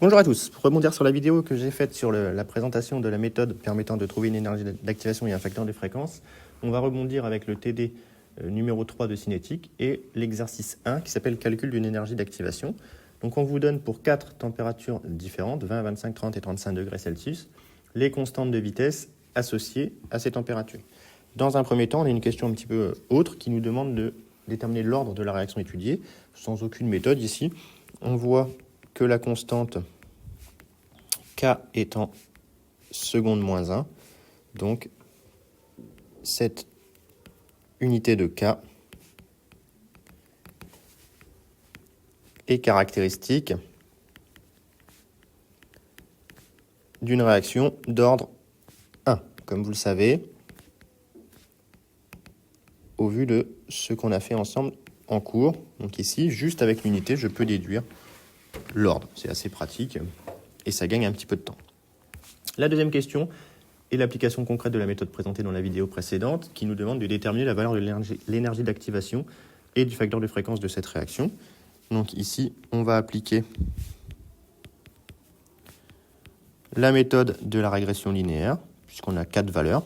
Bonjour à tous. Pour rebondir sur la vidéo que j'ai faite sur la présentation de la méthode permettant de trouver une énergie d'activation et un facteur de fréquence, on va rebondir avec le TD numéro 3 de cinétique et l'exercice 1 qui s'appelle calcul d'une énergie d'activation. Donc on vous donne pour 4 températures différentes, 20, 25, 30 et 35 degrés Celsius, les constantes de vitesse associées à ces températures. Dans un premier temps, on a une question un petit peu autre qui nous demande de déterminer l'ordre de la réaction étudiée, sans aucune méthode ici. On voit que la constante K est en seconde moins 1. Donc, cette unité de K est caractéristique d'une réaction d'ordre 1, comme vous le savez, au vu de ce qu'on a fait ensemble en cours. Donc ici, juste avec l'unité, je peux déduire l'ordre. C'est assez pratique et ça gagne un petit peu de temps. La deuxième question est l'application concrète de la méthode présentée dans la vidéo précédente qui nous demande de déterminer la valeur de l'énergie d'activation et du facteur de fréquence de cette réaction. Donc ici, on va appliquer la méthode de la régression linéaire, puisqu'on a 4 valeurs.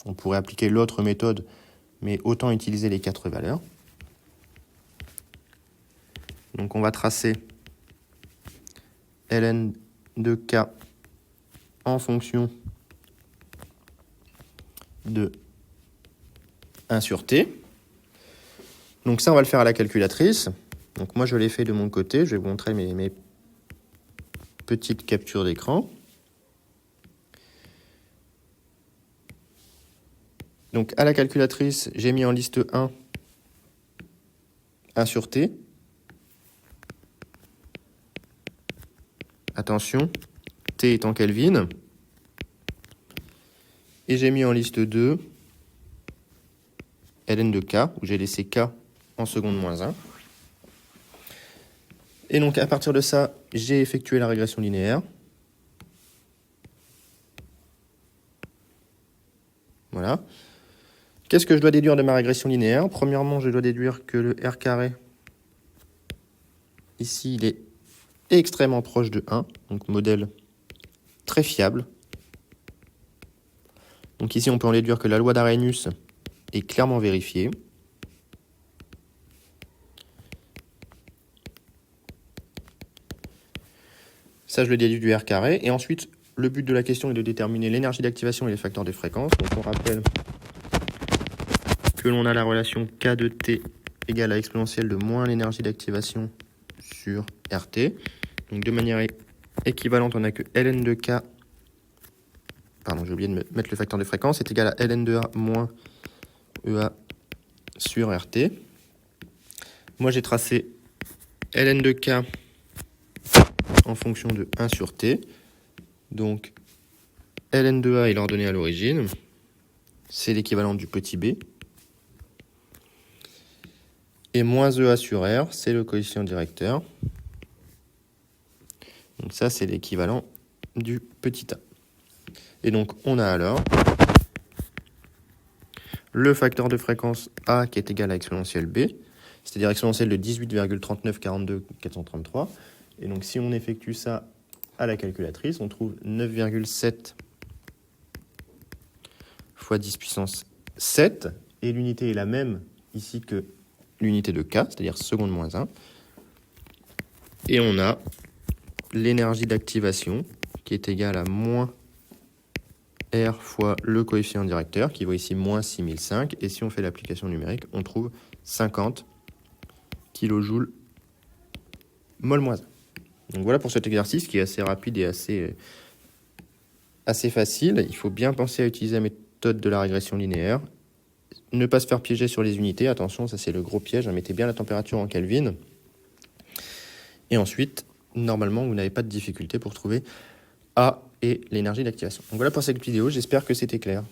On pourrait appliquer l'autre méthode, mais autant utiliser les 4 valeurs. Donc on va tracer ln de k en fonction de 1 sur t. Donc ça, on va le faire à la calculatrice. Donc moi, je l'ai fait de mon côté. Je vais vous montrer mes petites captures d'écran. Donc à la calculatrice, j'ai mis en liste 1 sur t. Attention, T est en Kelvin. Et j'ai mis en liste 2 ln de K, où j'ai laissé K en seconde moins 1. Et donc à partir de ça, j'ai effectué la régression linéaire. Voilà. Qu'est-ce que je dois déduire de ma régression linéaire? Premièrement, je dois déduire que le R carré, ici, il est extrêmement proche de 1, donc modèle très fiable. Donc ici, on peut en déduire que la loi d'Arrhenius est clairement vérifiée. Ça, je le déduis du R carré. Et ensuite, le but de la question est de déterminer l'énergie d'activation et les facteurs de fréquence. Donc on rappelle que l'on a la relation K de T égale à exponentielle de moins l'énergie d'activation sur RT. Donc de manière équivalente, on a que ln de K, pardon, j'ai oublié de mettre le facteur de fréquence, est égal à ln de A moins EA sur RT. Moi, j'ai tracé ln de K en fonction de 1 sur T. Donc, ln de A est l'ordonnée à l'origine. C'est l'équivalent du petit b. Et moins EA sur R, c'est le coefficient directeur. Donc ça, c'est l'équivalent du petit a. Et donc, on a alors le facteur de fréquence A qui est égal à exponentielle B, c'est-à-dire exponentielle de 18,3942,433. Et donc, si on effectue ça à la calculatrice, on trouve 9,7 fois 10 puissance 7. Et l'unité est la même ici que l'unité de K, c'est-à-dire seconde moins 1. Et on a l'énergie d'activation qui est égale à moins R fois le coefficient directeur, qui vaut ici moins 6005. Et si on fait l'application numérique, on trouve 50 kJ mol moins 1. Donc voilà pour cet exercice qui est assez rapide et assez facile. Il faut bien penser à utiliser la méthode de la régression linéaire. Ne pas se faire piéger sur les unités. Attention, ça c'est le gros piège. Mettez bien la température en Kelvin. Et ensuite, normalement, vous n'avez pas de difficulté pour trouver A et l'énergie d'activation. Donc voilà pour cette vidéo. J'espère que c'était clair.